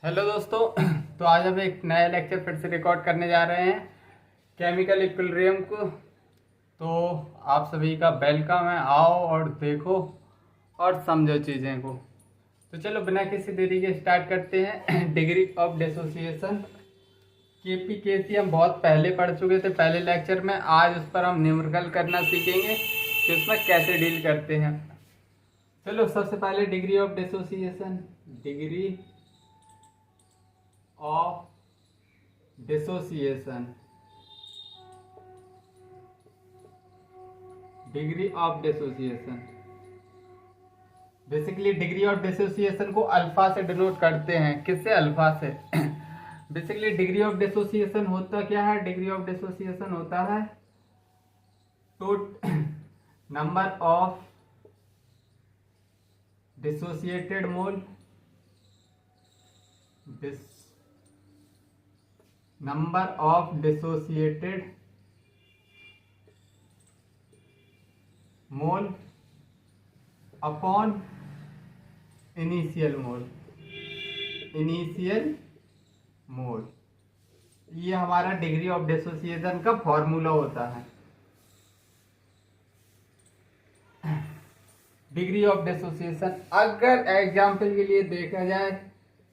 Hello दोस्तों। तो आज हम एक नया लेक्चर फिर से रिकॉर्ड करने जा रहे हैं केमिकल इक्विलिब्रियम को। तो आप सभी का वेलकम है। आओ और देखो और समझो चीज़ें को। तो चलो बिना किसी देरी के स्टार्ट करते हैं। डिग्री ऑफ डिसोसिएशन केपीकेसी हम बहुत पहले पढ़ चुके थे पहले लेक्चर में। आज उस पर हम न्यूमेरिकल करना सीखेंगे कि उसमें कैसे डील करते हैं। चलो सबसे पहले degree of dissociation. Degree of dissociation. Degree of dissociation basically degree of dissociation को अल्फा से डिनोट करते हैं। किससे? अल्फा से। बेसिकली डिग्री ऑफ डिसोसिएशन होता क्या है? डिग्री ऑफ डिसोसिएशन होता है number of dissociated mole number of dissociated mole upon initial मोल। ये हमारा डिग्री ऑफ डिसोसिएशन का फॉर्मूला होता है। डिग्री ऑफ डिसोसिएशन अगर एग्जाम्पल के लिए देखा जाए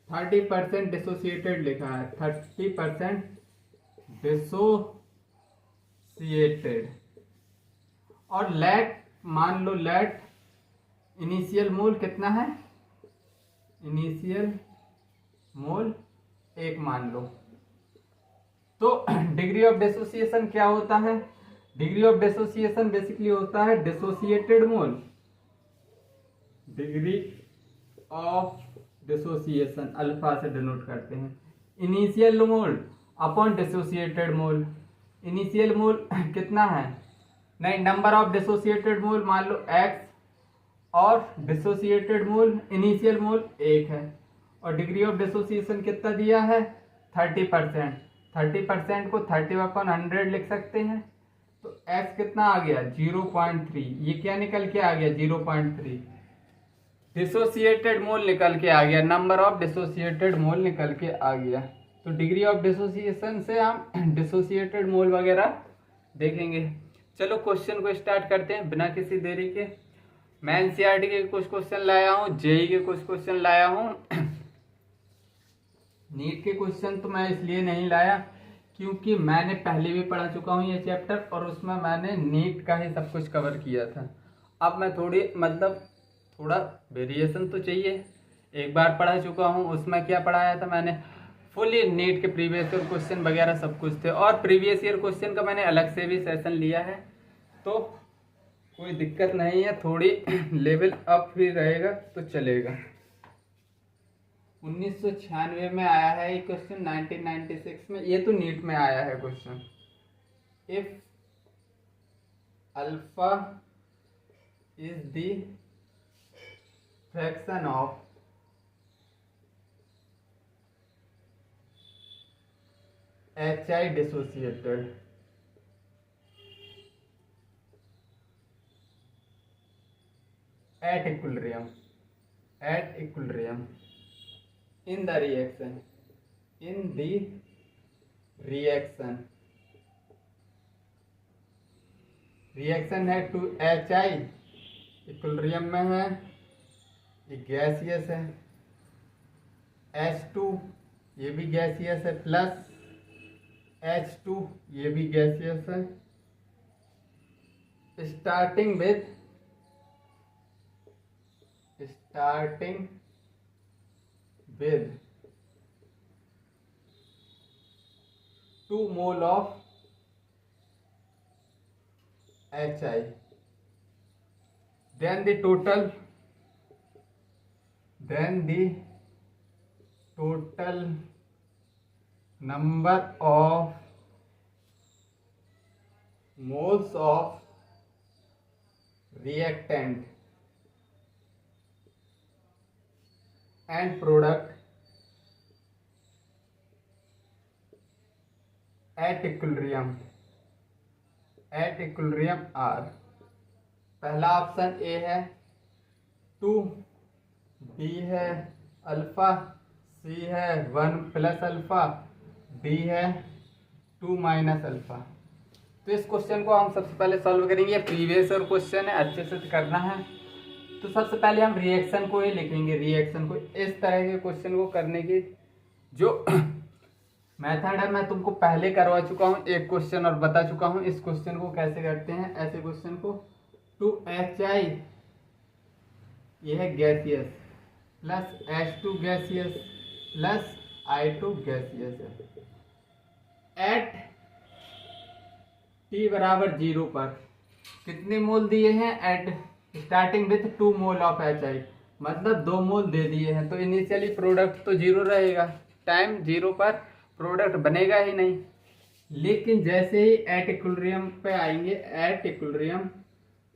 30% डिसोसिएटेड लिखा है, 30% डिसोसिएटेड, और लेट मान लो लेट इनिशियल मोल कितना है? इनिशियल मोल 1 मान लो। तो डिग्री ऑफ डिसोसिएशन क्या होता है? डिग्री ऑफ डिसोसिएशन बेसिकली होता है dissociated mole. Degree of dissociation alpha से डिनोट करते हैं। इनिशियल मोल अपॉन डिसोसिएटेड मोल। इनिशियल मोल कितना है? नहीं, नंबर ऑफ डिसोसिएटेड मोल मान लो x और डिसोसिएटेड मोल इनिशियल मोल 1 है। और डिग्री ऑफ डिसोसिएशन कितना दिया है? 30%। 30% को 30/100 लिख सकते हैं। तो x कितना आ गया? 0.3। ये क्या निकल के आ गया? 0.3 डिसोसिएटेड मोल निकल के आ गया। नंबर ऑफ डिसोसिएटेड मोल निकल के आ गया। तो डिग्री ऑफ डिसोसिएशन से हम डिसोसिएटेड मोल वगैरह देखेंगे। चलो क्वेश्चन को स्टार्ट करते हैं बिना किसी देरी के। मैं एनसीईआरटी के कुछ क्वेश्चन लाया हूँ, जेई के कुछ क्वेश्चन लाया हूँ। नीट के क्वेश्चन तो मैं इसलिए नहीं लाया क्योंकि मैंने पहले भी पढ़ा चुका हूँ ये चैप्टर, और उसमें मैंने नीट का ही सब कुछ कवर किया था। अब मैं थोड़ा वेरिएशन तो चाहिए। एक बार पढ़ा चुका हूँ, उसमें क्या पढ़ाया था मैंने? फुली नीट के प्रीवियस ईयर क्वेश्चन वगैरह सब कुछ थे, और प्रीवियस ईयर क्वेश्चन का मैंने अलग से भी सेशन लिया है। तो कोई दिक्कत नहीं है, थोड़ी लेवल अप भी रहेगा तो चलेगा। 1996 में आया है ये क्वेश्चन, 1996 में। ये तो नीट में आया है question. If alpha is the fraction of HI dissociated at equilibrium in the reaction है टू HI, इक्विलिब्रियम में है, ये गैसियस है। H2 ये भी गैसियस है, प्लस H2 ये भी गैसियस है। Starting with 2 mole of HI, then the total number of moles of reactant and product at equilibrium are। पहला ऑप्शन ए है 2, बी है अल्फा, सी है 1 प्लस अल्फा, डी है 2 माइनस अल्फा। तो इस क्वेश्चन को हम सबसे पहले सॉल्व करेंगे। प्रीवियस और क्वेश्चन है, अच्छे से करना है। तो सबसे पहले हम रिएक्शन को ही लिखेंगे। रिएक्शन को, इस तरह के क्वेश्चन को करने की जो मेथड है मैं तुमको पहले करवा चुका हूँ एक क्वेश्चन, और बता चुका हूँ इस क्वेश्चन को कैसे करते हैं। ऐसे क्वेश्चन को 2HI ये है gaseous plus H2 gaseous plus I2 gaseous है। एट T बराबर 0 पर कितने मोल दिए हैं? At starting with 2 mole of HI, मतलब 2 मोल दे दिए हैं। तो इनिशियली प्रोडक्ट तो 0 रहेगा, टाइम 0 पर प्रोडक्ट बनेगा ही नहीं। लेकिन जैसे ही एट इक्विलिब्रियम पे आएंगे, एट इक्विलिब्रियम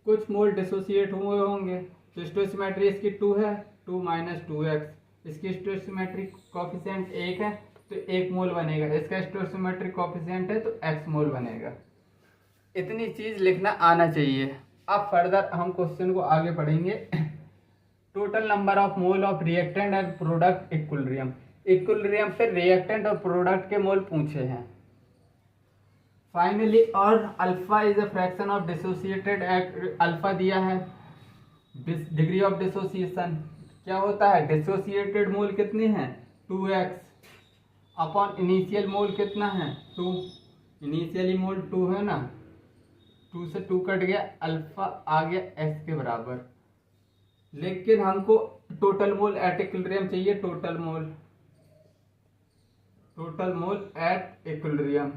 कुछ मोल डिसोसिएट हुए होंगे। तो स्टोइचियोमेट्री इसकी 2 है, 2 माइनस 2x, इसकी स्टोइचियोमेट्री कोफिशिएंट 1 है तो 1 मोल बनेगा। इसका स्टोइचियोमेट्री कोफिशिएंट है तो x मोल बनेगा। इतनी चीज लिखना आना चाहिए। अब फर्दर हम क्वेश्चन को आगे पढ़ेंगे। Total number of mole of reactant and product equilibrium. Equilibrium पे रिएक्टेंट और प्रोडक्ट के मोल पूछे हैं। फाइनली, और alpha is a fraction of dissociated, alpha दिया है। डिग्री ऑफ डिसोसिएशन क्या होता है? डिसोसिएटेड मोल कितने हैं? 2x अपॉन इनिशियल मोल कितना है? 2। इनिशियली मोल 2 है ना, 2 से 2 कट गया, अल्फा आ गया x के बराबर। लेकिन हमको टोटल मोल एट इक्विलिब्रियम चाहिए। Total mole at equilibrium.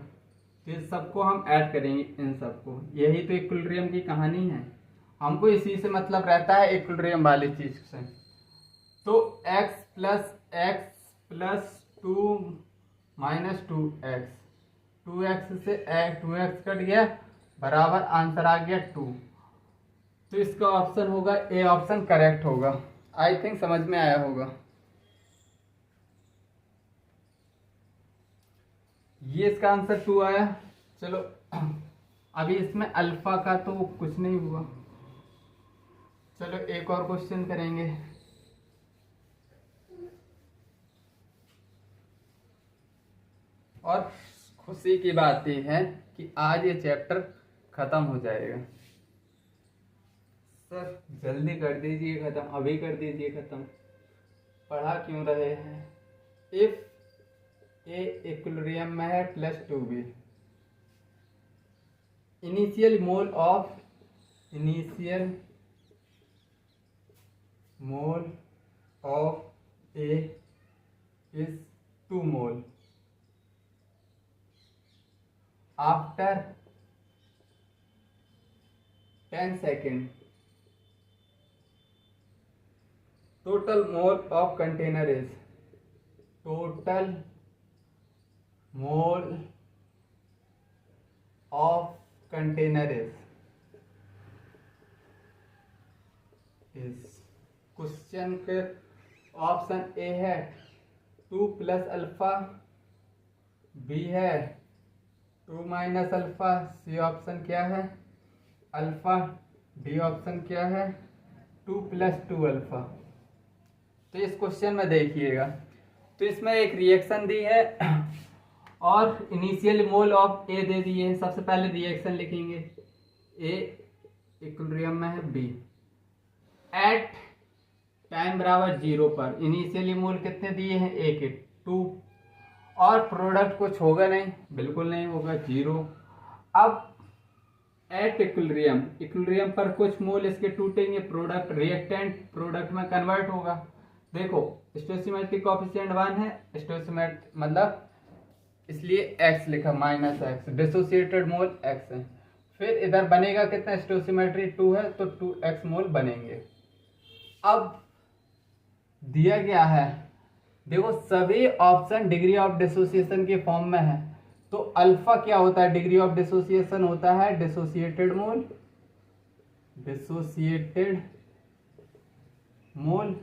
तो सबको हम ऐड करेंगे, इन सबको। यही तो इक्विलिब्रियम की कहानी है। हमको इसी से मतलब रहता है, इक्विलिब्रियम वाली चीज से। तो x plus 2 minus 2x, 2x से 2x कट गया, बराबर आंसर आ गया 2। तो इसका ऑप्शन होगा ए ऑप्शन करेक्ट होगा। आई थिंक समझ में आया होगा। ये इसका आंसर 2 आया। चलो अभी इसमें अल्फा का तो कुछ नहीं हुआ। चलो एक और क्वेश्चन करेंगे। और खुशी की बात यह है कि आज ये चैप्टर खत्म हो जाएगा। सर जल्दी कर दीजिए खत्म, अभी कर दीजिए खत्म, पढ़ा क्यों रहे हैं? इफ ए इक्विलिब्रियम में है plus 2b, initial mole of A is 2 mole. After 10 second total mole of container is question के ऑप्शन ए है 2 प्लस अल्फा, बी है 2 माइनस अल्फा, सी ऑप्शन क्या है? अल्फा, डी ऑप्शन क्या है? 2 plus 2 alpha. तो इस क्वेश्चन में देखिएगा, तो इसमें एक रिएक्शन दी है और इनिशियल मोल ऑफ ए दे दिए हैं। सबसे पहले रिएक्शन लिखेंगे। ए इक्विलिब्रियम में है बी, एट टाइम बराबर 0 पर इनिशियली मोल कितने दिए हैं? ए के 2, और प्रोडक्ट कुछ होगा नहीं, बिल्कुल नहीं होगा, 0। अब एट इक्विलिब्रियम पर कुछ मोल इसके टूटेंगे, प्रोडक्ट रिएक्टेंट प्रोडक्ट में कन्वर्ट होगा। देखो स्टोइचियोमेट्री कोएफिशिएंट 1 है, स्टोइचियोमेट्री मतलब इसलिए x लिखा माइनस x, डिसोसिएटेड मोल x है। फिर इधर बनेगा कितना? स्टोइचियोमेट्री 2 है तो 2x मोल बनेंगे। अब दिया गया है, देखो सभी ऑप्शन डिग्री ऑफ डिसोसिएशन के फॉर्म में है। तो अल्फा क्या होता है? डिग्री ऑफ डिसोसिएशन होता है dissociated mole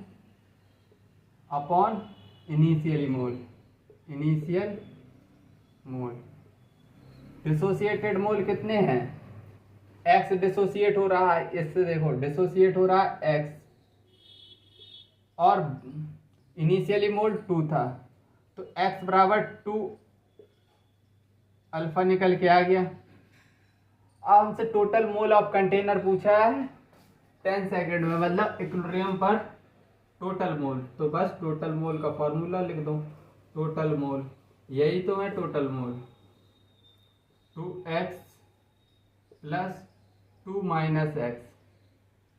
upon initial mole. Dissociated mole कितने हैं? x डिसोसिएट हो रहा है, इससे देखो डिसोसिएट हो रहा है x, और इनिशियली मोल 2 था, तो x बराबर 2 अल्फा निकल के आ गया। अब हमसे टोटल मोल ऑफ कंटेनर पूछा है 10 सेकेंड में, मतलब इक्विलिब्रियम पर टोटल मोल। तो बस टोटल मोल का फॉर्मूला लिख दो, टोटल मोल, यही तो है total mole, 2x plus 2 minus x,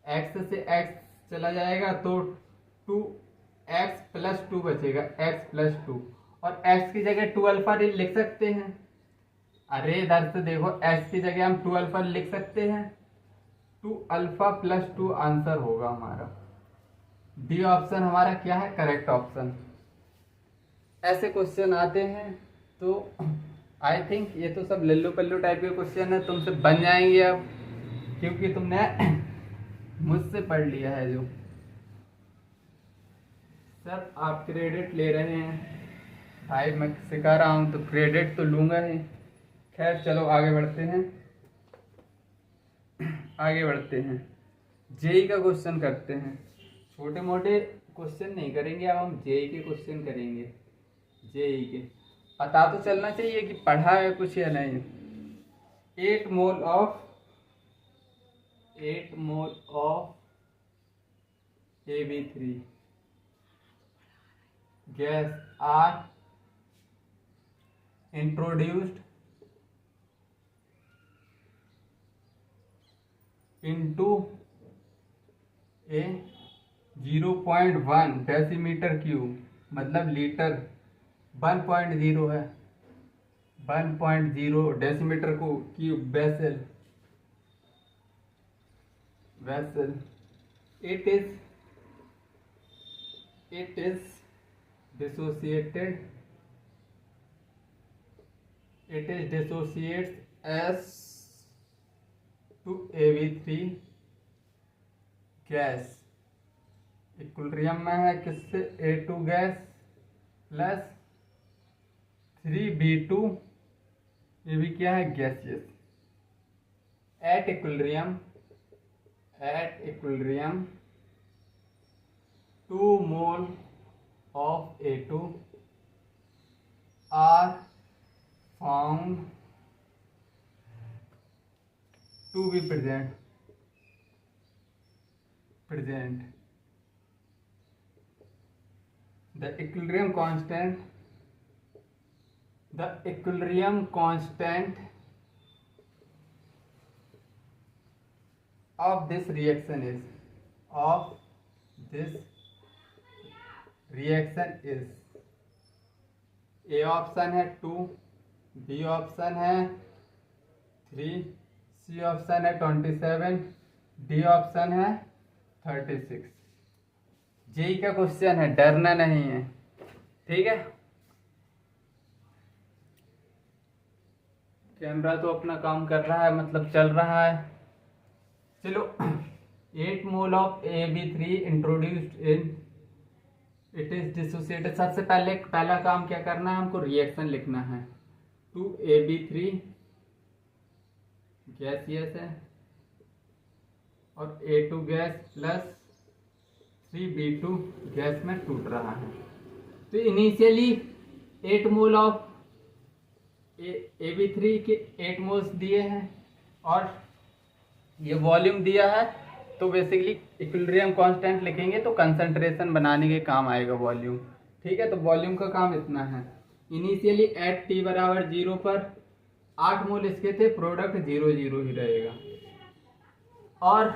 x से x चला जाएगा तो 2x प्लस 2 बचेगा, x प्लस 2, और x की जगह 2 अल्फा लिख सकते हैं। अरे इधर से देखो, x की जगह हम 2 अल्फा लिख सकते हैं, 2 अल्फा प्लस 2 आंसर होगा हमारा। डी ऑप्शन हमारा क्या है, करेक्ट ऑप्शन। ऐसे क्वेश्चन आते हैं तो आई थिंक ये तो सब लल्लू पल्लू टाइप के क्वेश्चन है, तुमसे बन जाएंगे अब, क्योंकि तुमने मुझसे पढ़ लिया है। जो सर आप क्रेडिट ले रहे हैं, भाई मैं सिखा रहा हूँ तो क्रेडिट तो लूंगा ही। खैर चलो आगे बढ़ते हैं, आगे बढ़ते हैं, जेई का क्वेश्चन करते हैं। छोटे मोटे क्वेश्चन नहीं करेंगे, अब हम जेई के क्वेश्चन करेंगे। जेई के पता तो चलना चाहिए कि पढ़ा है कुछ या नहीं। 8 mole of AB3 gas are introduced into a 0.1 decimetre cube, मतलब लीटर 1.0 है, 1.0 डेसीमीटर को cube vessel, it is dissociated, it is dissociates as to AB3 gas, equilibrium में है किससे, A2 गैस प्लस 3B2, ये भी क्या है, gaseous. At equilibrium 2 mole of A2 are found to be present the equilibrium constant of this reaction is A option है 2, B option है 3, C option है 27, डी ऑप्शन है 36। जेई का question है, डरना नहीं है, ठीक है। कैमरा तो अपना काम कर रहा है, मतलब चल रहा है। चलो 8 mole of AB3 introduced in, it is dissociated. सबसे पहला काम क्या करना है, हमको रिएक्शन लिखना है। 2AB3 गैसियस है और A2 gas plus 3B2 gas में टूट रहा है। तो इनिशियली 8 मोल ऑफ AB3 के 8 मोल्स दिए हैं और ये वॉल्यूम दिया है, तो बेसिकली इक्विलिब्रियम कांस्टेंट लिखेंगे तो कंसंट्रेशन बनाने के काम आएगा वॉल्यूम, ठीक है। तो वॉल्यूम का काम इतना है। इनिशियली एट T बराबर 0 पर 8 मोल इसके थे, प्रोडक्ट 0 0 ही रहेगा। और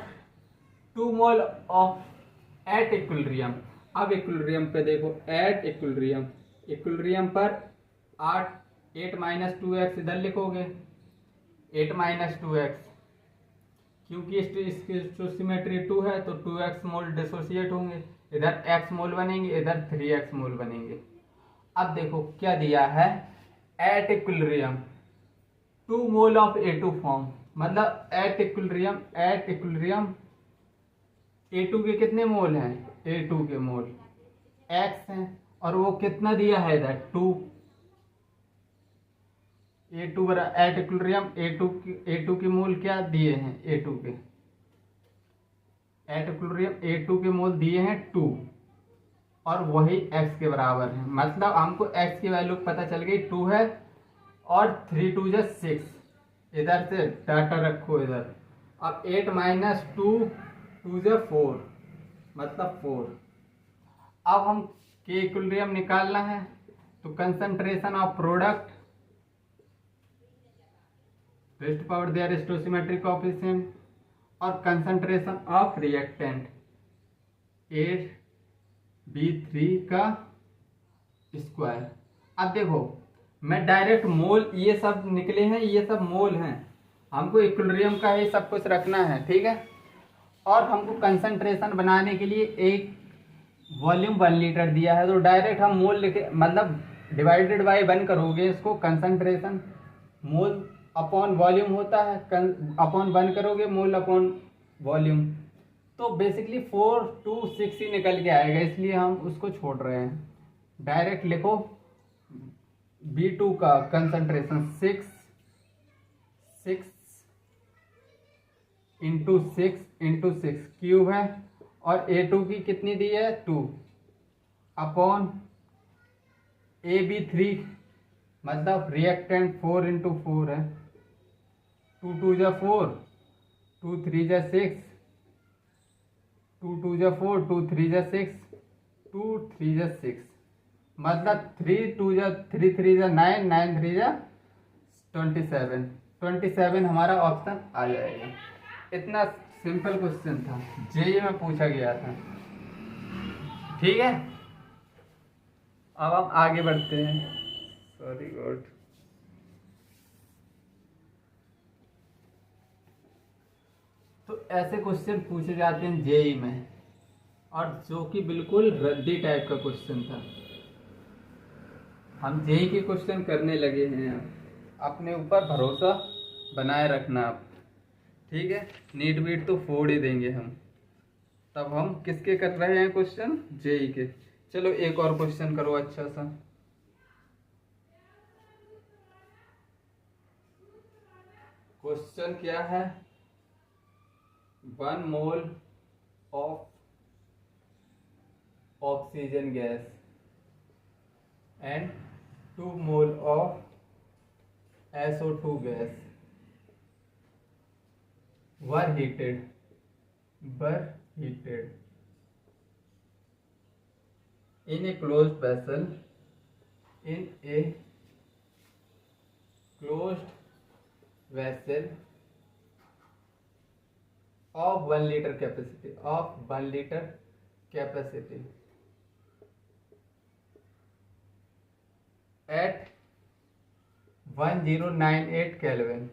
2 मोल ऑफ एट इक्विलिब्रियम, अब इक्विलिब्रियम पे देखो, एट इक्विलिब्रियम पर 8 माइनस 2x इधर लिखोगे, 8 माइनस 2x, क्योंकि इसकी सिमेट्री 2 है तो 2x मोल डिसोसिएट होंगे, इधर x मोल बनेंगे, इधर 3x मोल बनेंगे। अब देखो क्या दिया है, eight equilibrium 2 mole of A2 form, मतलब एट इक्विलिब्रियम A2 के कितने मोल हैं, A2 के मोल x हैं, और वो कितना दिया है इधर 2। A2 एट इक्विलिब्रियम A2 के मोल क्या दिए हैं, A2 के एट इक्विलिब्रियम A2 के मोल दिए हैं 2, और वही x के बराबर है। मतलब हमको x की वैल्यू पता चल गई 2 है और 3 2 जा 6। इधर से डाटा रखो इधर। अब 8 माइनस 2 2 जा 4 मतलब 4। अब हम के इक्विलिब्रियम निकालना है तो concentration of product raised power their stoichiometric coefficient और कंसंट्रेशन ऑफ रिएक्टेंट AB3 का स्क्वायर। अब देखो मैं डायरेक्ट मोल, ये सब निकले हैं, ये सब मोल हैं, हमको इक्विलिब्रियम का ये सब कुछ रखना है, ठीक है। और हमको कंसंट्रेशन बनाने के लिए एक वॉल्यूम 1 लीटर दिया है तो डायरेक्ट हम मोल लिखे, मतलब डिवाइडेड बाय 1 करोगे इसको, कंसंट्रेशन मोल अपॉन वॉल्यूम होता है, अपॉन 1 करोगे मोल अपॉन वॉल्यूम, तो बेसिकली 4 2 6 ही निकल के आएगा, इसलिए हम उसको छोड़ रहे हैं। डायरेक्ट लिखो B2 का कंसंट्रेशन 6 इंटू 6 क्यूब है और A2 की कितनी दी है 2 अपॉन AB3 मतलब रिएक्टेंट 4 इंटू 4 है, 2 2 जा 4 2 3 जा 6 2 2 जा 4 2 3 जा 6 2 3 जा 6 मतलब 3 2 जा 3 3 जा 9 9 3 जा 27 हमारा ऑप्शन आ जाएगा। इतना सिंपल क्वेश्चन था, जेईई में पूछा गया था, ठीक है। अब हम आगे बढ़ते हैं। Sorry God. तो ऐसे क्वेश्चन पूछे जाते हैं जेईई में, और जो कि बिल्कुल रद्दी टाइप का क्वेश्चन था। हम जेईई के क्वेश्चन करने लगे हैं, अपने ऊपर भरोसा बनाए रखना आप, ठीक है। नीट बीट तो फोड़ ही देंगे हम। तब हम किसके कर रहे हैं क्वेश्चन, जेईई के। चलो एक और क्वेश्चन करो अच्छा सा। क्वेश्चन क्या है, 1 mole of oxygen gas and 2 mole of SO2 gas were heated in a closed vessel of 1 liter capacity at 1098 Kelvin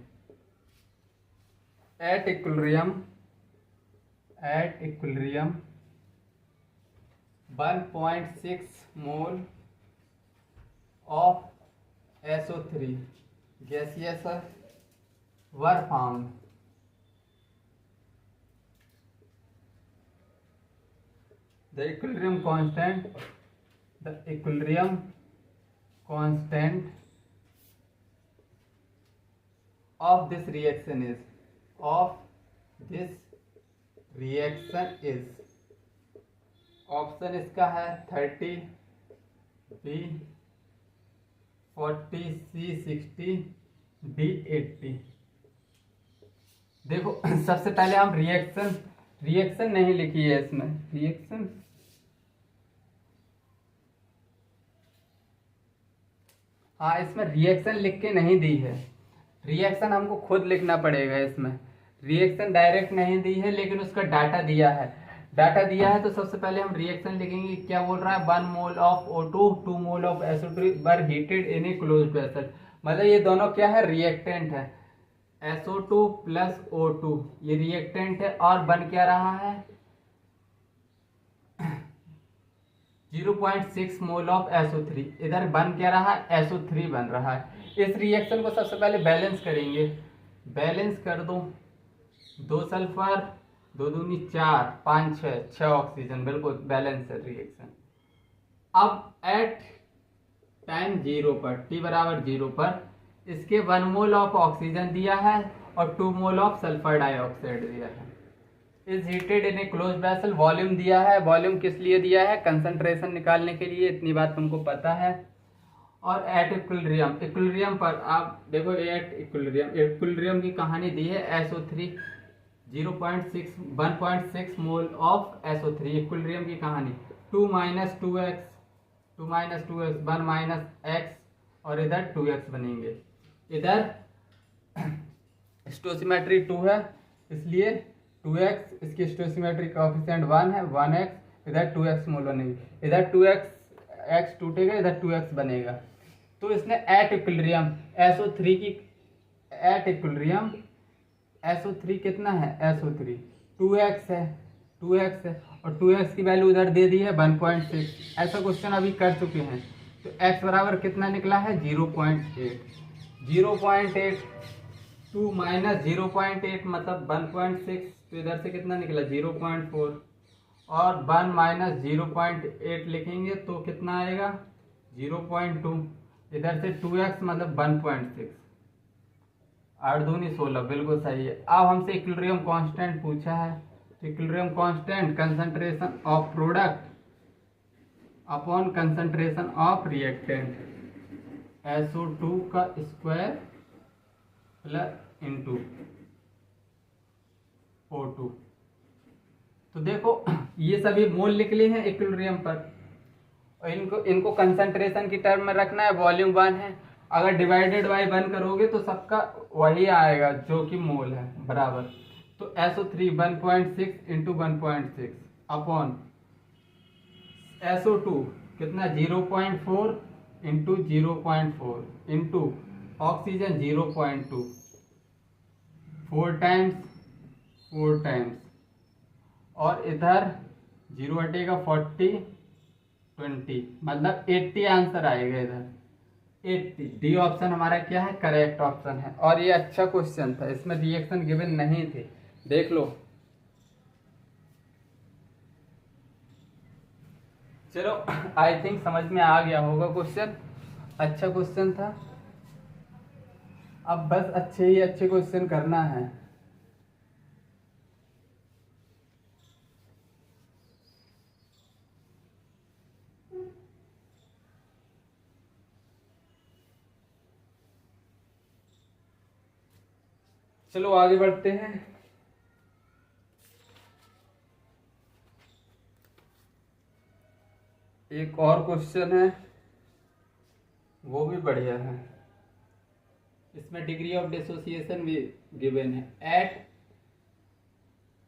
at equilibrium 1.6 mole of SO3 gaseous were found. The equilibrium constant of this reaction is option इसका है 30 B 40 C 60 D 80। देखो सबसे पहले हम reaction नहीं लिखी है इसमें, इसमें रिएक्शन लिख के नहीं दी है, रिएक्शन हमको खुद लिखना पड़ेगा। इसमें रिएक्शन डायरेक्ट नहीं दी है, लेकिन उसका डाटा दिया है। तो सबसे पहले हम रिएक्शन लिखेंगे। क्या बोल रहा है, 1 mole of O2 2 mole of SO2 were heated in a closed vessel. मतलब ये दोनों क्या है, रिएक्टेंट है। SO2 प्लस O2 ये रिएक्टेंट है, और बन क्या रहा है 0.6 मोल ऑफ SO3। इधर बन क्या रहा है, SO3 बन रहा है। इस रिएक्शन को सबसे पहले बैलेंस करेंगे। बैलेंस कर दो, 2 सल्फर 2 दूनी 4 5 6 ऑक्सीजन, बिल्कुल बैलेंस है रिएक्शन। अब एट टाइम 0 पर, t बराबर 0 पर इसके 1 मोल ऑफ ऑक्सीजन दिया है और 2 मोल ऑफ सल्फर डाइऑक्साइड दिया है। Is heated in A close vessel, volume दिया है, वॉल्यूम किस लिए दिया है, कंसंट्रेशन निकालने के लिए, इतनी बात तुमको पता है। और एट इक्विलिब्रियम, इक्विलिब्रियम पर आप देखो, एट इक्विलिब्रियम, इक्विलिब्रियम की कहानी दी है SO3 1.6 mole of SO3, equilibrium की कहानी 2 - 2x 1 - x और इधर 2x बनेंगे। इधर स्टोसिमेट्री 2 है इसलिए 2x, इसकी स्टोसिमेट्री कोएफिशिएंट 1 है, 1x, इधर 2x मोल बनेगी, इधर 2x टूटेगा, इधर 2x बनेगा। तो इसने एट इक्विलिब्रियम SO3 की, एट इक्विलिब्रियम SO3 कितना है, SO3 2x है, 2x है और 2x की वैल्यू उधर दे दी है 1.6। ऐसा क्वेश्चन अभी कर चुके हैं। तो x बराबर कितना निकला है 0.8, 0.8 2 - 0.8 मतलब 1.6, तो इधर से कितना निकला 0.4 और 1 - 0.8 लिखेंगे तो कितना आएगा 0.2, इधर से 2x मतलब 1.6, 8 दूनी 16, बिल्कुल सही है। अब हमसे इक्विलिब्रियम कांस्टेंट पूछा है, तो equilibrium constant concentration of product upon concentration of reactant SO2 का स्क्वायर प्लस इंटू O2। तो देखो ये सभी मोल निकले हैं इक्विलिब्रियम पर, और इनको कंसंट्रेशन की टर्म में रखना है, वॉल्यूम 1 है, अगर डिवाइडेड बाय 1 करोगे तो सबका वही आएगा जो कि मोल है बराबर। तो SO3 1.6 इंटू 1.6 अपॉन SO2 कितना 0.4 इंटू 0.4 इंटू ऑक्सीजन 0.2, 4 टाइम्स और इधर 0 हटेगा 40 20 मतलब 80 आंसर आएगा इधर 80। डी ऑप्शन हमारा क्या है, करेक्ट ऑप्शन है। और ये अच्छा क्वेश्चन था, इसमें रिएक्शन गिवन नहीं थे, देख लो। चलो आई थिंक समझ में आ गया होगा क्वेश्चन, अच्छा क्वेश्चन था। अब बस अच्छे क्वेश्चन करना है। चलो आगे बढ़ते हैं। एक और क्वेश्चन है, वो भी बढ़िया है। इसमें डिग्री ऑफ डिसोसिएशन भी गिवन है। At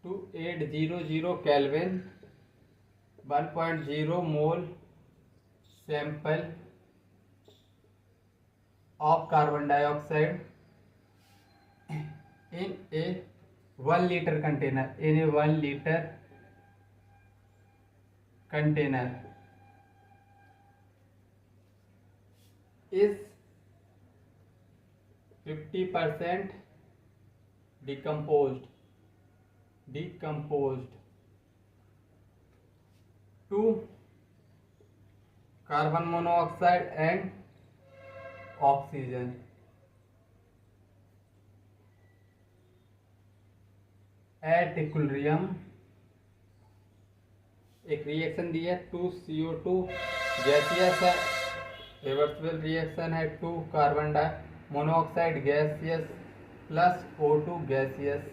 2800 kelvin 1.0 mole sample of carbon dioxide in a 1 liter container, in a 1 liter container is 50% decomposed to carbon monoxide and oxygen. At equilibrium एक रिएक्शन दी है 2CO2 गैसियस है, reversible reaction है, 2 carbon monoxide gaseous plus O2 gaseous.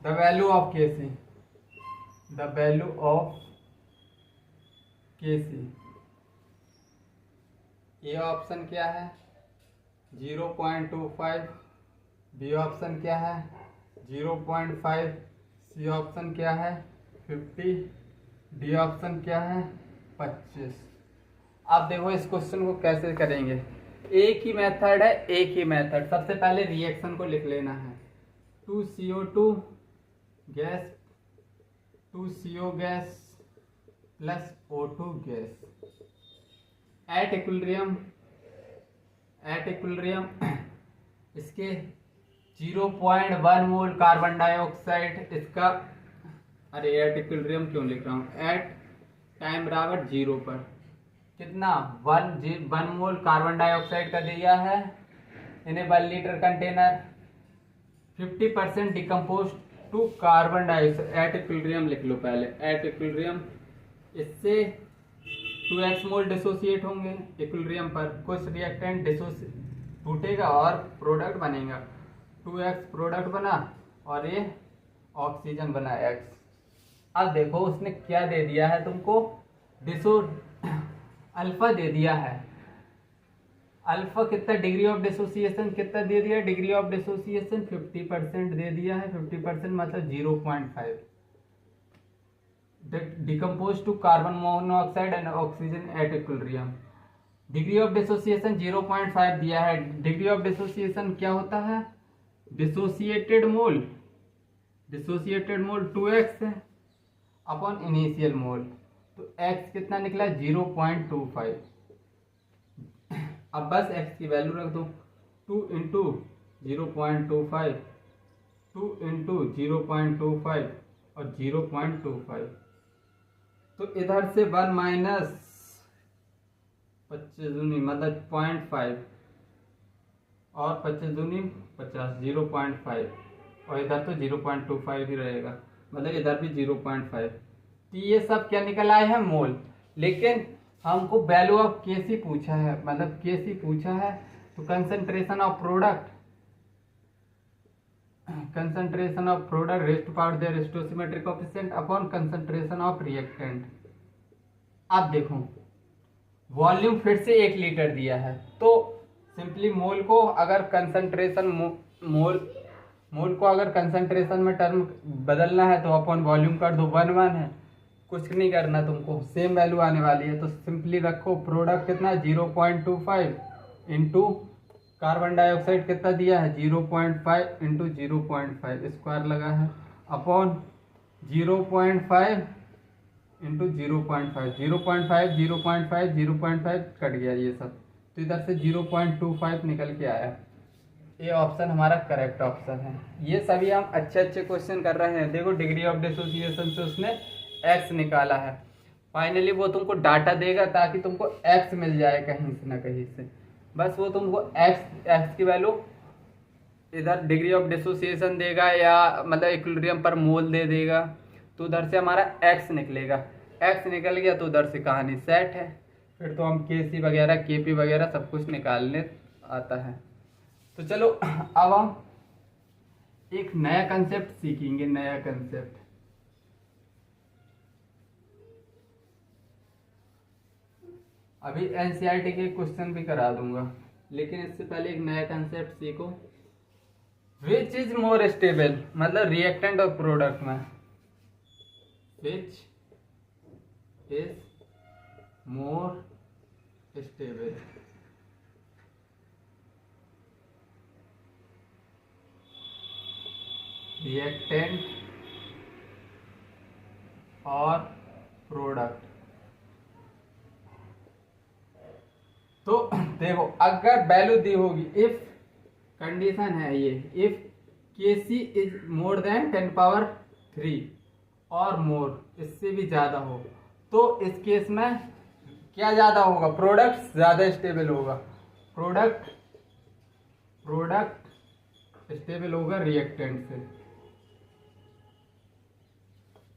The value of Kc, the value of Kc, ये option क्या है 0.25, B option क्या है 0.5, C option क्या है 50, डी ऑप्शन क्या है 25। आप देखो इस क्वेश्चन को कैसे करेंगे, एक ही मेथड है, एक ही मेथड। सबसे पहले रिएक्शन को लिख लेना है, 2CO2 gas 2CO gas plus O2 gas at equilibrium इसके 0.1 मोल कार्बन डाइऑक्साइड, इसका अरे एट इक्विलिब्रियम क्यों लिख रहा हूँ, एट टाइम बराबर 0 पर कितना 1 मोल कार्बन डाइऑक्साइड का दिया है इन्हें 1 litre container, 50% decompose to carbon dioxide at equilibrium लिख लो पहले, एट इक्विलिब्रियम, इससे 2x मोल डिसोसिएट होंगे इक्विलिब्रियम पर, कुछ रिएक्टेंट टूटेगा और प्रोडक्ट बनेगा, 2x प्रोडक्ट बना और ये ऑक्सीजन बना x। अब देखो उसने क्या दे दिया है तुमको, अल्फा दे दिया है, अल्फा कितना डिग्री ऑफ डिसोसिएशन कितना दे दिया, डिग्री ऑफ डिसोसिएशन 50% दे दिया है, 50% मतलब 0.5, decompose to carbon monoxide and oxygen at equilibrium. Degree of dissociation 0.5 दिया है, डिग्री ऑफ डिसोसिएशन क्या होता है, डिसोसिएटेड मोल 2x है अपॉन इनिशियल मोल, तो x कितना निकला 0.25। अब बस x की वैल्यू रख दो, 2 इंटू 0.25, 2 इंटू 0.25 और 0.25, तो इधर से 1 माइनस 25 दूनी मतलब 0.5 और 25 दूनी 50, 0.5 और इधर तो 0.25 ही रहेगा, मतलब इधर भी 0.5। तो ये सब क्या निकल आए हैं, मोल। लेकिन हमको वैल्यू ऑफ केसी पूछा है, मतलब केसी पूछा है, तो concentration of product raised power their stoichiometric coefficient upon concentration of reactant. अब देखो वॉल्यूम फिर से 1 लीटर दिया है, तो सिंपली मोल को अगर कंसंट्रेशन मोल को अगर कंसंट्रेशन में टर्म बदलना है तो अपॉन वॉल्यूम कर दो, 1 है, कुछ नहीं करना तुमको, सेम वैल्यू आने वाली है। तो सिंपली रखो प्रोडक्ट कितना 0.25 इंटू कार्बन डाइऑक्साइड कितना दिया है 0.5 इंटू 0.5 स्क्वायर लगा है अपॉन 0.5 इंटू 0.5, 0.5 कट गया ये सब, तो इधर से 0.25 निकल के आया। ये ऑप्शन हमारा करेक्ट ऑप्शन है। ये सभी हम अच्छे क्वेश्चन कर रहे हैं। देखो डिग्री ऑफ डिसोसिएशन से उसने x निकाला है, फाइनली वो तुमको डाटा देगा ताकि तुमको x मिल जाए कहीं से ना कहीं से, बस वो तुमको x की वैल्यू इधर डिग्री ऑफ डिसोसिएशन देगा या मतलब इक्विलिब्रियम पर मोल दे देगा, तो उधर से हमारा x निकलेगा, x निकल गया तो उधर से कहानी सेट है, फिर तो हम KC वगैरह KP वगैरह सब कुछ निकालने आता है। तो चलो अब हम एक नया कंसेप्ट सीखेंगे, नया कंसेप्ट। अभी एनसीईआरटी के क्वेश्चन भी करा दूंगा, लेकिन इससे पहले एक नया कंसेप्ट सीखो। विच इज मोर स्टेबल, मतलब रिएक्टेंट और प्रोडक्ट में, which is more stable, reactant और प्रोडक्ट। तो देखो अगर वैल्यू दी होगी, इफ कंडीशन है ये, if Kc is more than 10³ और मोर, इससे भी ज्यादा हो, तो इस केस में क्या ज्यादा होगा, प्रोडक्ट ज्यादा स्टेबल होगा, प्रोडक्ट स्टेबल होगा रिएक्टेंट से।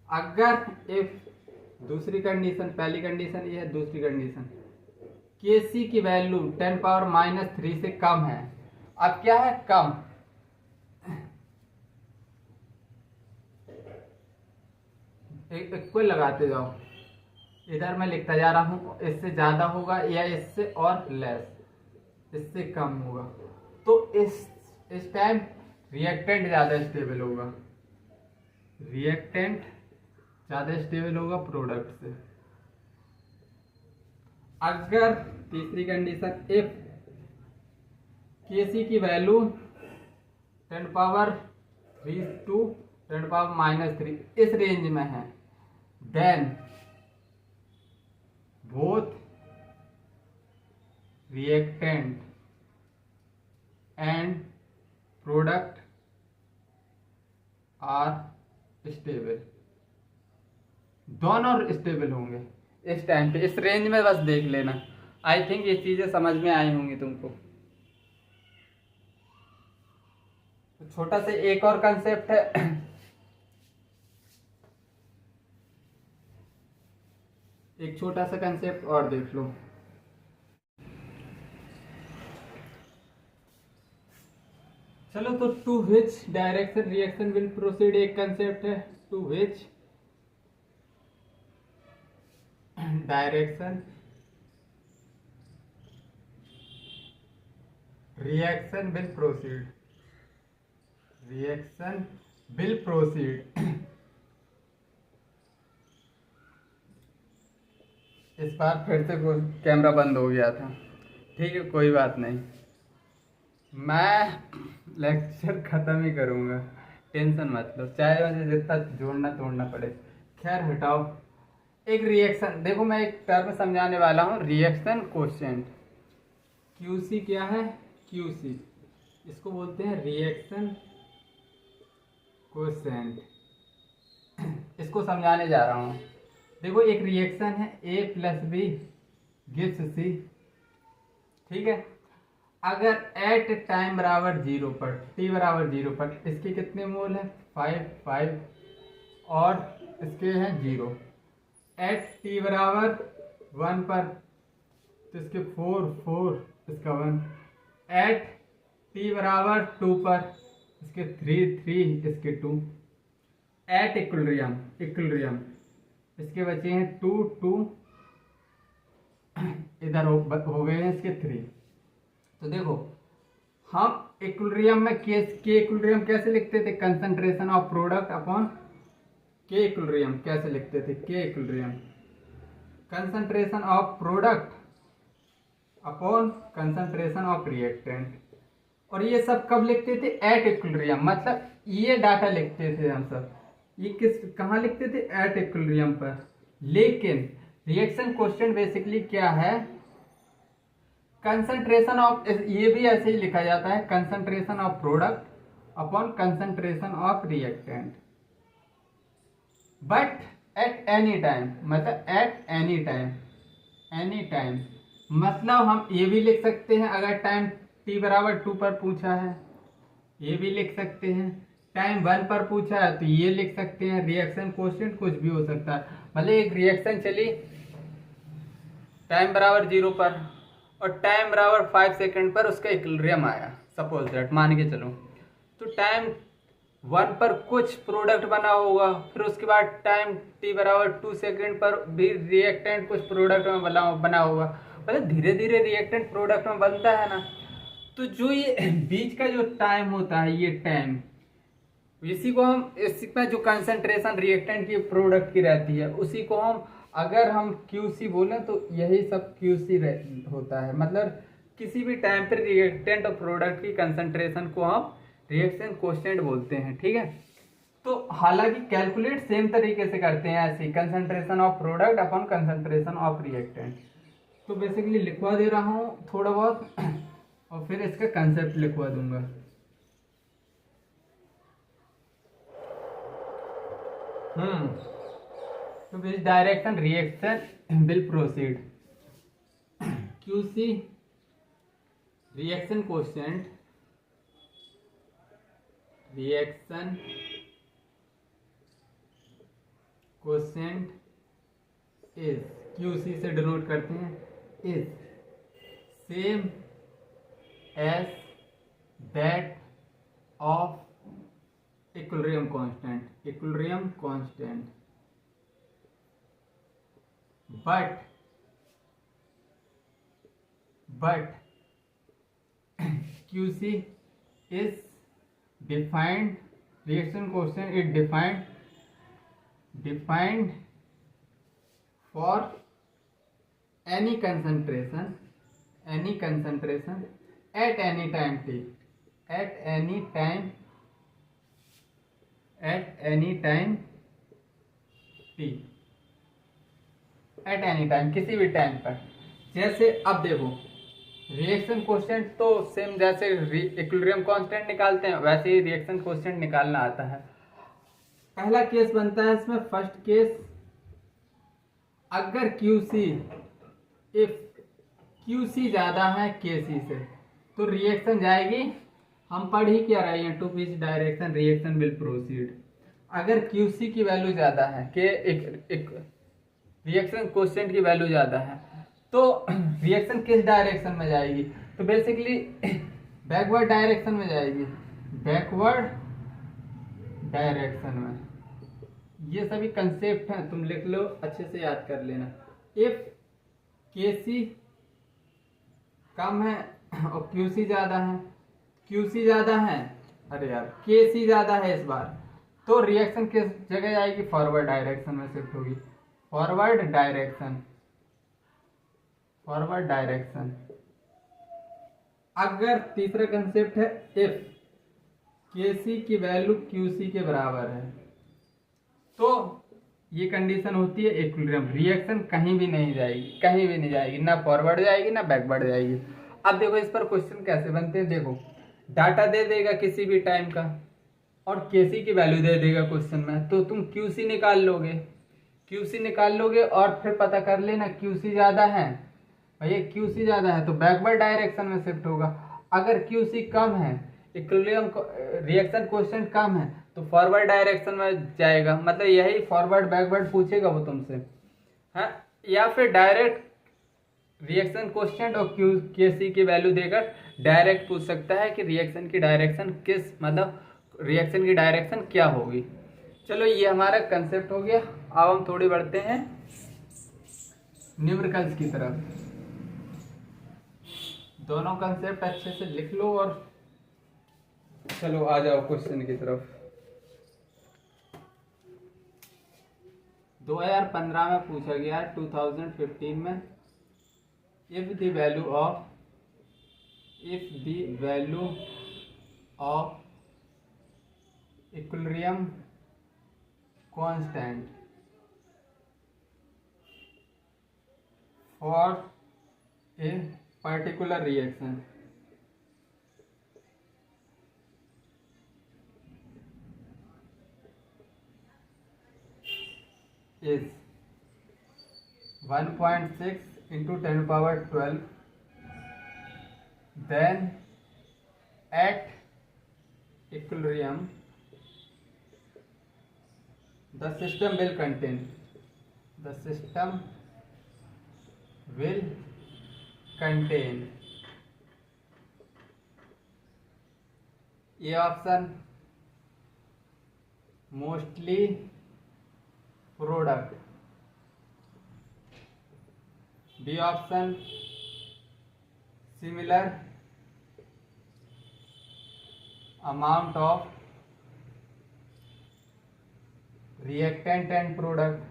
अगर इफ दूसरी कंडीशन, पहली कंडीशन ये है, दूसरी कंडीशन Kc की वैल्यू 10⁻³ से कम है। अब क्या है कम, इक्वल लगाते जाओ, इधर मैं लिखता जा रहा हूं, इससे ज्यादा होगा या इससे और लेस, इससे कम होगा, तो इस टाइम रिएक्टेंट ज्यादा स्टेबल होगा, रिएक्टेंट ज्यादा स्टेबल होगा प्रोडक्ट से। अगर तीसरी कंडीशन, इफ Kc की वैल्यू 10³ to 10⁻³ इस रेंज में है, then both reactant and product are stable, दोनों स्टेबल होंगे इस टाइम पे, इस रेंज में। बस देख लेना, आई थिंक ये चीजें समझ में आई होंगी तुमको। छोटा सा एक और कंसेप्ट है, एक छोटा सा कंसेप्ट और देख लो। चलो, तो to which direction reaction will proceed एक कंसेप्ट है। To which direction reaction will proceed, reaction will proceed. इस बार फिर से कैमरा बंद हो गया था, ठीक है, कोई बात नहीं, मैं लेक्चर खत्म ही करूँगा, टेंशन मत लो, चाहे मुझे जितना जोड़ना तोड़ना पड़े। खैर हटाओ। एक रिएक्शन देखो, मैं एक टर्म समझाने वाला हूँ, रिएक्शन कोएफिशिएंट। क्यूसी क्या है? क्यूसी इसको बोलते हैं रिएक्शन कोएफिशिएंट। इसको समझाने जा रहा हूँ। देखो, एक रिएक्शन है A plus B gives C, ठीक है। अगर एट टाइम बराबर 0 पर, t बराबर 0 पर इसके कितने मोल है? 5 और इसके हैं 0। एट t बराबर 1 पर तो इसके 4 इसका 1। एट t बराबर 2 पर इसके 3 इसके 2। एट इक्विलिब्रियम इसके बचे हैं 2 इधर हो गए हैं इसके 3। तो देखो, हम इक्विलिब्रियम में के इक्विलिब्रियम कैसे लिखते थे? कंसंट्रेशन ऑफ प्रोडक्ट अपॉन के इक्विलिब्रियम कैसे लिखते थे? के equilibrium concentration of product upon concentration of reactant. और ये सब कब लिखते थे? एट इक्विलिब्रियम, मतलब ये डाटा लिखते थे हम सब। ये कहाँ लिखते थे? एट इक्विलिब्रियम पर। लेकिन रिएक्शन कोएफिशिएंट बेसिकली क्या है? कंसंट्रेशन ऑफ, ये भी ऐसे ही लिखा जाता है, concentration of product upon concentration of reactant, but at any time, मतलब एट एनी टाइम, मतलब हम ये भी लिख सकते हैं, अगर टाइम t बराबर 2 पर पूछा है ये भी लिख सकते हैं, टाइम 1 पर पूछा है तो ये लिख सकते हैं। रिएक्शन कोएफिशिएंट कुछ भी हो सकता है, मतलब एक रिएक्शन चली टाइम बराबर 0 पर और टाइम बराबर 5 सेकंड पर उसका इक्विलिब्रियम आया, सपोज दैट, मान के चलो। तो टाइम 1 पर कुछ प्रोडक्ट बना होगा, फिर उसके बाद टाइम t बराबर 2 सेकंड पर भी रिएक्टेंट कुछ प्रोडक्ट में बना होगा, मतलब धीरे धीरे रिएक्टेंट प्रोडक्ट में बनता है ना। तो जो ये बीच का जो टाइम होता है, ये टाइम, इसी को हम, इसी में जो कंसंट्रेशन रिएक्टेंट की प्रोडक्ट की रहती है उसी को हम, अगर हम QC बोलें तो यही सब QC होता है, मतलब किसी भी टाइम पर रिएक्टेंट और प्रोडक्ट की कंसंट्रेशन को हम रिएक्शन कोएफिशिएंट बोलते हैं, ठीक है। तो हालांकि कैलकुलेट सेम तरीके से करते हैं, ऐसे concentration of product upon concentration of reactant. तो बेसिकली लिखवा दे रहा हूँ थोड़ा बहुत और फिर इसका कंसेप्ट लिखवा दूंगा। तो which direction reaction will proceed. QC reaction coefficient, reaction coefficient is, QC से डिनोट करते हैं, is same as that of equilibrium constant, but QC is defined, reaction quotient is defined for any concentration at any time t, at any time t, at any time, किसी भी time पर। जैसे अब देखो, reaction coefficient तो same जैसे equilibrium constant निकालते हैं वैसे ही रिएक्शन कोएफिशिएंट निकालना आता है। पहला केस बनता है इसमें, फर्स्ट केस, अगर QC ज्यादा है KC से तो रिएक्शन जाएगी, हम पढ़ ही क्या रहे हैं, to which direction reaction will proceed. अगर QC की वैल्यू ज्यादा है, के एक रिएक्शन कोएफिशिएंट की वैल्यू ज़्यादा है तो रिएक्शन किस डायरेक्शन में जाएगी, तो बेसिकली बैकवर्ड डायरेक्शन में जाएगी, बैकवर्ड डायरेक्शन में। ये सभी कंसेप्ट हैं, तुम लिख लो, अच्छे से याद कर लेना। इफ केसी कम है और क्यूसी ज़्यादा है, क्यूसी ज़्यादा है, अरे यार केसी ज़्यादा है इस बार, तो रिएक्शन किस जगह जाएगी, फॉरवर्ड डायरेक्शन में शिफ्ट होगी, फॉरवर्ड डायरेक्शन, फॉरवर्ड डायरेक्शन। अगर तीसरा कंसेप्ट है इफ केसी की वैल्यू क्यूसी के बराबर है, तो ये कंडीशन होती है इक्विलिब्रियम, रिएक्शन कहीं भी नहीं जाएगी, कहीं भी नहीं जाएगी, ना फॉरवर्ड जाएगी ना बैकवर्ड जाएगी। अब देखो इस पर क्वेश्चन कैसे बनते हैं, देखो डाटा दे देगा किसी भी टाइम का और केसी की वैल्यू दे देगा क्वेश्चन में, तो तुम क्यूसी निकाल लोगे, क्यूसी निकाल लोगे और फिर पता कर लेना क्यूसी ज़्यादा है, भैया क्यूसी ज़्यादा है तो बैकवर्ड डायरेक्शन में शिफ्ट होगा। अगर क्यूसी कम है, इक्विलिब्रियम रिएक्शन कोएफिशिएंट कम है, तो फॉरवर्ड डायरेक्शन में जाएगा, मतलब यही फॉरवर्ड बैकवर्ड पूछेगा वो तुमसे, हाँ, या फिर डायरेक्ट रिएक्शन कोएफिशिएंट और केसी की वैल्यू देकर डायरेक्ट पूछ सकता है कि रिएक्शन की डायरेक्शन किस, मतलब रिएक्शन की डायरेक्शन क्या होगी। चलो ये हमारा कंसेप्ट हो गया। अब हम थोड़ी बढ़ते हैं न्यूमेरिकल्स की तरफ। दोनों कंसेप्ट अच्छे से लिख लो और चलो आ जाओ क्वेश्चन की तरफ। 2015 में पूछा गया है, 2015 में, if the value of equilibrium constant for a particular reaction is 1.6 into 10 power 12, then at equilibrium the system will contain A option mostly product, B option similar amount of reactant and product,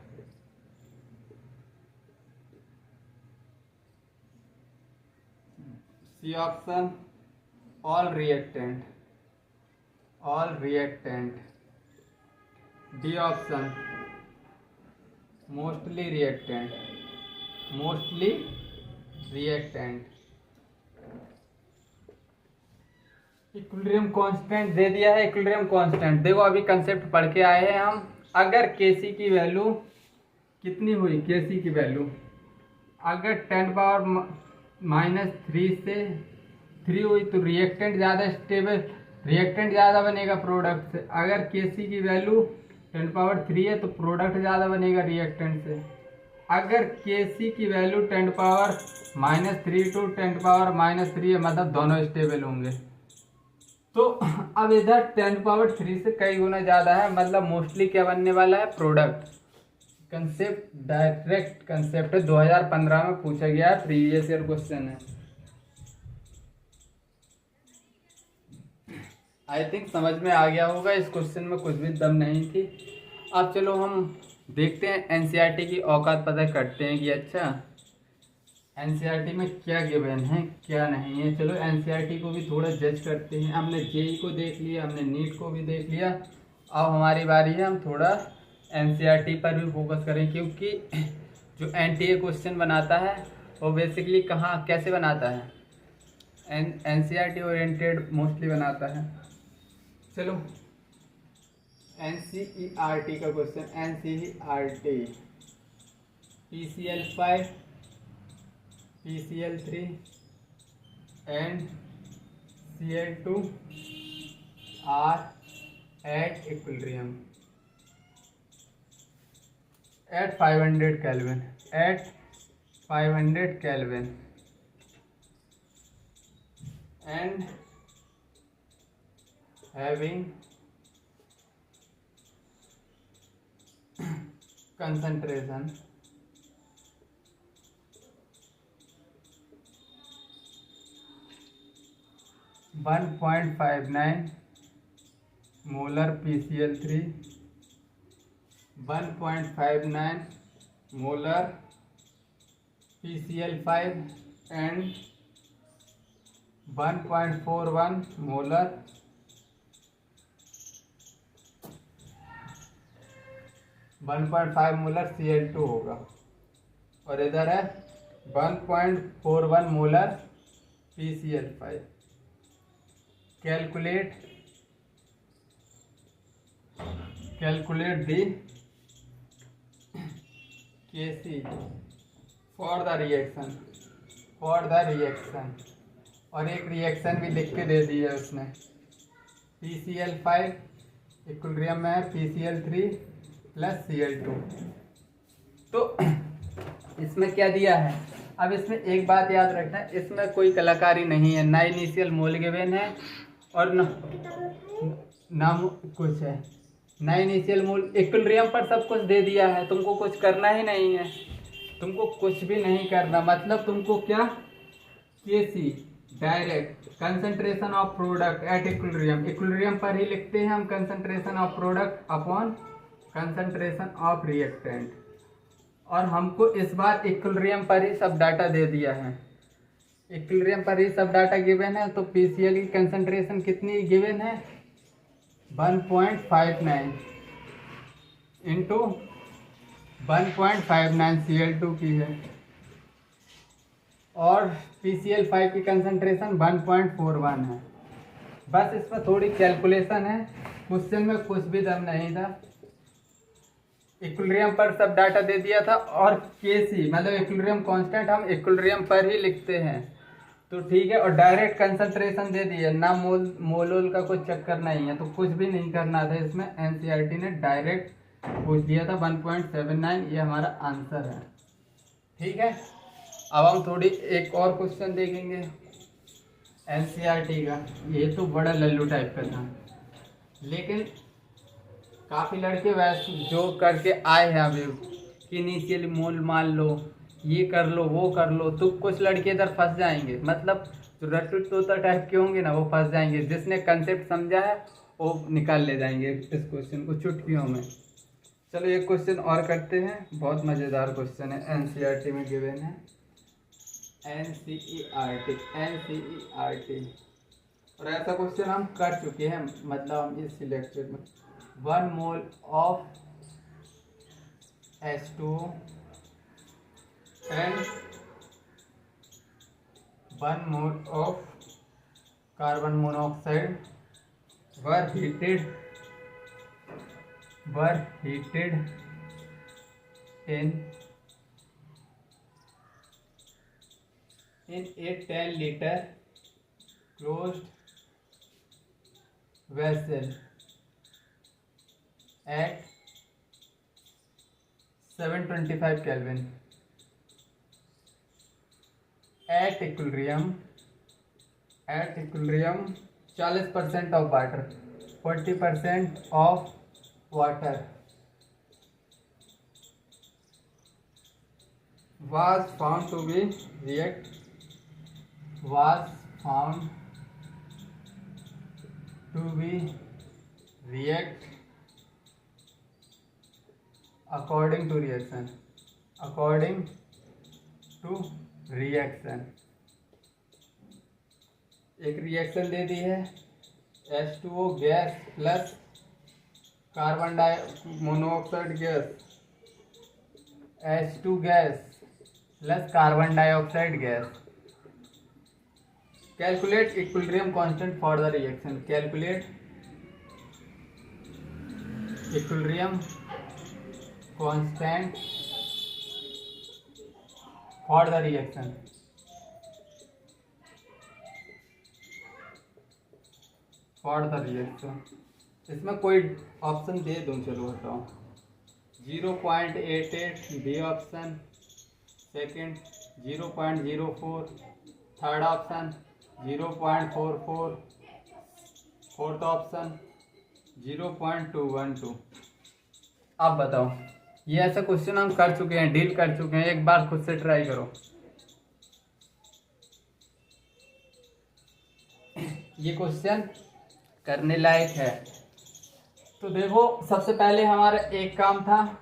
C option all reactant, D option mostly reactant, equilibrium constant दे दिया है। Equilibrium constant देखो, अभी concept पढ़ के आए हैं हम। अगर केसी की वैल्यू कितनी हुई, केसी की वैल्यू अगर 10 पावर -3 से 3 हुई तो रिएक्टेंट ज़्यादा स्टेबल, रिएक्टेंट ज़्यादा बनेगा प्रोडक्ट से। अगर केसी की वैल्यू 10 पावर 3 है तो प्रोडक्ट ज़्यादा बनेगा रिएक्टेंट से। अगर केसी की वैल्यू 10 पावर -3 टू 10 पावर -3 है, मतलब दोनों स्टेबल होंगे। तो अब इधर 10 पावर 3 से कई गुना ज़्यादा है, मतलब मोस्टली क्या बनने वाला है, प्रोडक्ट। कंसेप्ट डायरेक्ट कंसेप्ट है, 2015 में पूछा गया है, प्रीवियस ईयर क्वेश्चन है। आई थिंक समझ में आ गया होगा, इस क्वेश्चन में कुछ भी दम नहीं थी। अब चलो हम देखते हैं एनसीईआरटी की औकात पता करते हैं कि अच्छा एनसीईआरटी में क्या गिवन है क्या नहीं है। चलो एनसीईआरटी को भी थोड़ा जज करते हैं। हमने जेई को देख लिया, हमने नीट को भी देख लिया, अब हमारी बारी है हम थोड़ा एनसीईआरटी पर भी फोकस करें, क्योंकि जो एनटीए क्वेश्चन बनाता है वो बेसिकली कहाँ कैसे बनाता है, एनसीईआरटी ओरिएंटेड मोस्टली बनाता है। चलो एनसीईआरटी का question, NCERT PCl5 PCl3 and Cl2 are at equilibrium. at 500 Kelvin, at 500 Kelvin, and having concentration 1.59 molar PCl3, 1.59 molar PCl5, and 1.41 molar Cl2 होगा, और इधर है 1.41 molar PCl5। Calculate the Kc for the reaction, और एक reaction भी लिख के दे दी है उसने। PCl5 इक्विलिब्रियम में है PCl3 प्लस Cl2। तो इसमें क्या दिया है, अब इसमें एक बात याद रखना, इसमें कोई कलाकारी नहीं है, ना इनिशियल मोल गिवन है और ना कुछ है, ना इनिशियल मोल। इक्विलिब्रियम पर सब कुछ दे दिया है, तुमको कुछ करना ही नहीं है, तुमको कुछ भी नहीं करना। मतलब तुमको क्या, Kc direct concentration of product at equilibrium पर ही लिखते हैं हम, concentration of product upon concentration of reactant. और हमको इस बार इक्विलिब्रियम पर ही सब डाटा दे दिया है, इक्विलिब्रियम पर ही सब डाटा गिवन है। तो PCl की कंसंट्रेशन कितनी गिवन है, 1.59 इंटू 1.59 Cl2 की है, और PCl5 की कंसंट्रेशन 1.41 है। बस इसमें थोड़ी कैलकुलेशन है, क्वेश्चन में कुछ भी दम नहीं था। इक्विलिब्रियम पर सब डाटा दे दिया था, और Kc मतलब इक्विलिब्रियम कांस्टेंट हम इक्विलिब्रियम पर ही लिखते हैं, तो ठीक है। और डायरेक्ट कंसंट्रेशन दे दी है, ना मोल का कोई चक्कर नहीं है, तो कुछ भी नहीं करना था इसमें। NCERT ने डायरेक्ट पूछ दिया था 1.79, ये हमारा आंसर है, ठीक है। अब हम थोड़ी एक और क्वेश्चन देखेंगे NCERT का। ये तो बड़ा लल्लू टाइप का था, लेकिन काफ़ी लड़के वैसे जो करके आए हैं अभी कि इनिशियल मोल मान लो, ये कर लो, वो कर लो, तो कुछ लड़के इधर फंस जाएंगे। मतलब जो रट्टू तोता टाइप के होंगे ना, वो फंस जाएंगे। जिसने कंसेप्ट समझा है वो निकाल ले जाएंगे इस क्वेश्चन को चुटकियों में। चलो एक क्वेश्चन और करते हैं, बहुत मज़ेदार क्वेश्चन है, NCERT में गिवन है। NCERT और ऐसा क्वेश्चन हम कर चुके हैं, मतलब हम इस लेक्चर में। 1 mole of H2O and 1 mole of carbon monoxide were heated in a 10-liter closed vessel at 725 Kelvin. At equilibrium 40% of water, 40% of water was found to be react according to reaction। एक reaction दे दी है, H2O gas plus carbon monoxide gas, H2 gas plus carbon dioxide gas. Calculate equilibrium constant for the reaction. Calculate equilibrium constant for the reaction. इसमें कोई option दे दूं, चलो बताओ। 0.88 B option, second 0.04, third option 0.44, fourth option 0.212। अब बताओ, ये ऐसा क्वेश्चन हम कर चुके हैं, डील कर चुके हैं, एक बार खुद से ट्राई करो। ये क्वेश्चन करने लायक है। तो देखो, सबसे पहले हमारा एक काम था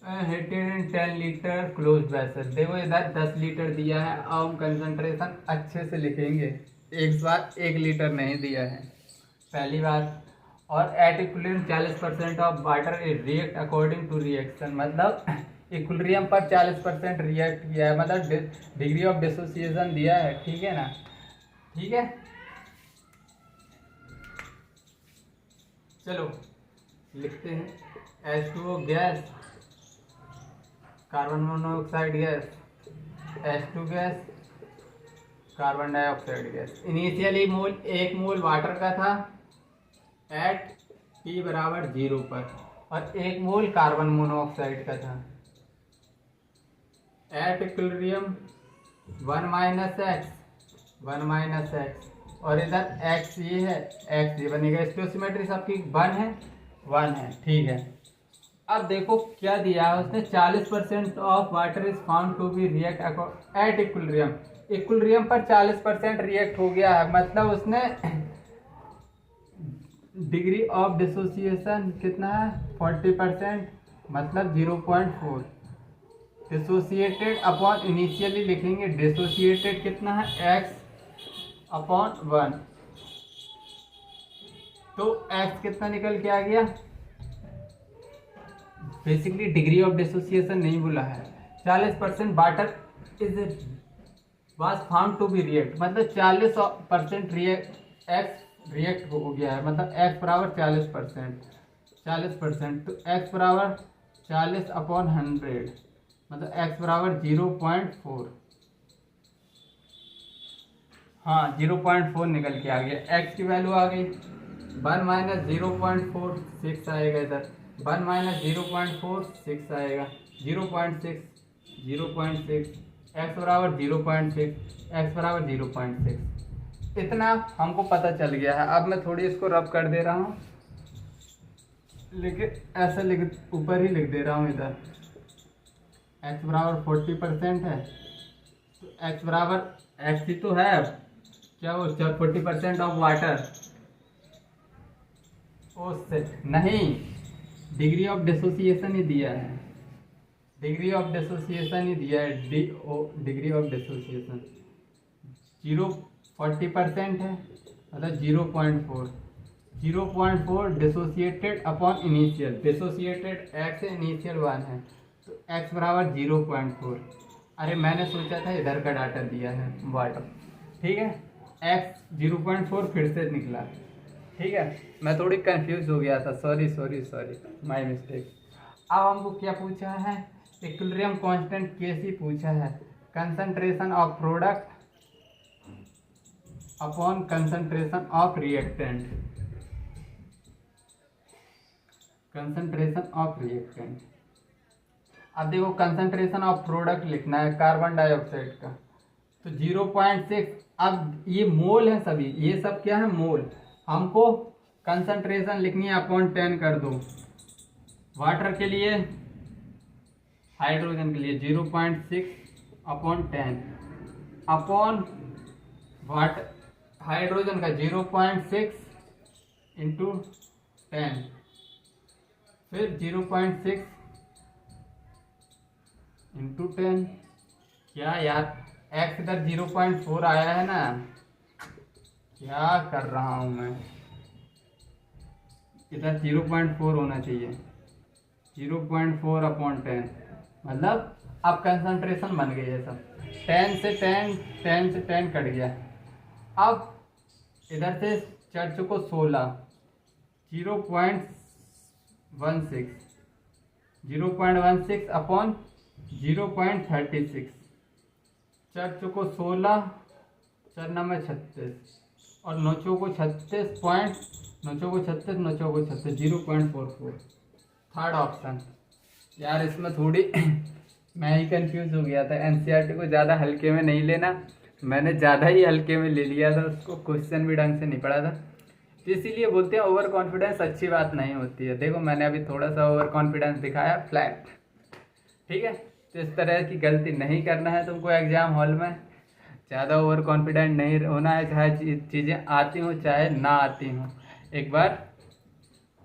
heated in 10 litre close vessel. देखो इधर 10 लीटर दिया है, अब हम कंसंट्रेशन अच्छे से लिखेंगे, एक बार 1 लीटर नहीं दिया है, पहली बात। और at equilibrium 40% of water react according to reaction, मतलब इक्विलिब्रियम पर 40% रिएक्ट किया है, मतलब डिग्री ऑफ डिसोसिएशन दिया है, ठीक है ना, ठीक है। चलो लिखते हैं, H2O gas, carbon monoxide gas, H2 gas, carbon dioxide gas. Initially mole, 1 mole water का था एट T बराबर 0 पर, और 1 मोल कार्बन मोनोऑक्साइड का था एट इक्विलिब्रियम 1 - x, और इधर x ये है, x ये बनेगा, स्टोइकियोमेट्री सबकी 1 है, ठीक है। अब देखो क्या दिया है उसने, 40% of water is found to be react at equilibrium. Equilibrium पर 40% रिएक्ट हो गया है, मतलब उसने डिग्री ऑफ डिसोसिएशन कितना है, 40%, मतलब 0.4। डिसोसिएटेड अपॉन इनिशियली लिखेंगे, डिसोसिएटेड कितना है, x/1, तो x कितना निकल के आ गया, बेसिकली डिग्री ऑफ डिसोसिएशन नहीं बोला है, 40% water is was found to be react, मतलब 40% एक्स रिएक्ट हो गया है, मतलब x बराबर 40%, तो x बराबर 40/100, मतलब x बराबर 0.4, हाँ 0.4 निकल के आ गया, x की वैल्यू आ गई 1 - 0.46 आएगा, इधर 1 - 0.46 आएगा, 0.6, x बराबर 0.6, x बराबर 0.6। इतना हमको पता चल गया है। अब मैं थोड़ी इसको रब कर दे रहा हूँ, लेकिन ऐसा लिख, ऊपर ही लिख दे रहा हूँ, इधर x बराबर 40% है, तो x बराबर x ही तो है, क्या वो 40% ऑफ वाटर, ओ सेट नहीं, डिग्री ऑफ डिसोसिएशन ही दिया है, डिग्री ऑफ डिसोसिएशन ही दिया है, डिग्री ऑफ डिसोसिएशन 40% है, मतलब 0.4 dissociated upon initial, dissociated x है, इनिशियल 1 है, तो x बराबर 0.4। अरे मैंने सोचा था इधर का डाटा दिया है वाटर, ठीक है, x 0.4 फिर से निकला, ठीक है, मैं थोड़ी कंफ्यूज हो गया था, सॉरी माय मिस्टेक। अब हमको क्या पूछा है, इक्विलिब्रियम कांस्टेंट Kc पूछा है, concentration of product upon concentration of reactant, concentration of reactant. अब देखो कंसंट्रेशन ऑफ प्रोडक्ट लिखना है कार्बन डाइऑक्साइड का, तो 0.6, अब ये मोल है सभी, ये सब क्या है, मोल, हमको कंसंट्रेशन लिखनी है अपॉन 10 कर दो, वाटर के लिए, हाइड्रोजन के लिए 0.6/10 अपॉन वाटर, हाइड्रोजन का 0.6 इंटू 10, फिर 0.6 इंटू 10, क्या यार x इधर 0.4 आया है ना, क्या कर रहा हूँ मैं, इधर 0.4 होना चाहिए, 0.4/10, मतलब अब कंसंट्रेशन बन गई है सब, 10 से 10 कट गया। अब इधर से चढ़ चुको 16, 0.16 अपॉन 0.36, चढ़ चुको 16, 4 में 36, और नोचो को 36, 0.44, थर्ड ऑप्शन। यार इसमें थोड़ी मैं ही कंफ्यूज हो गया था। एनसीईआरटी को ज़्यादा हल्के में नहीं लेना, मैंने ज़्यादा ही हल्के में ले लिया था उसको, क्वेश्चन भी ढंग से नहीं पढ़ा था, तो इसीलिए बोलते हैं ओवर कॉन्फिडेंस अच्छी बात नहीं होती है। देखो मैंने अभी थोड़ा सा ओवर कॉन्फिडेंस दिखाया, फ्लैट, ठीक है। तो इस तरह की गलती नहीं करना है तुमको एग्जाम हॉल में, ज़्यादा ओवर कॉन्फिडेंट नहीं होना है, चाहे चीज़ें आती हों चाहे ना आती हों, एक बार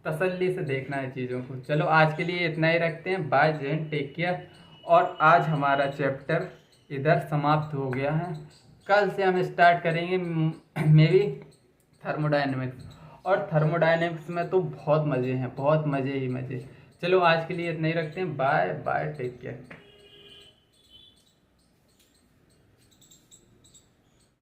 तसल्ली से देखना है चीज़ों को। चलो आज के लिए इतना ही रखते हैं, बाय, जय हिंद, टेक केयर। और आज हमारा चैप्टर इधर समाप्त हो गया है, कल से हम स्टार्ट करेंगे मे बी थर्मोडायनेमिक्स, और थर्मोडायनेमिक्स में तो बहुत मज़े हैं, बहुत मज़े ही मज़े। चलो आज के लिए इतना ही रखते हैं, बाय बाय, टेक केयर।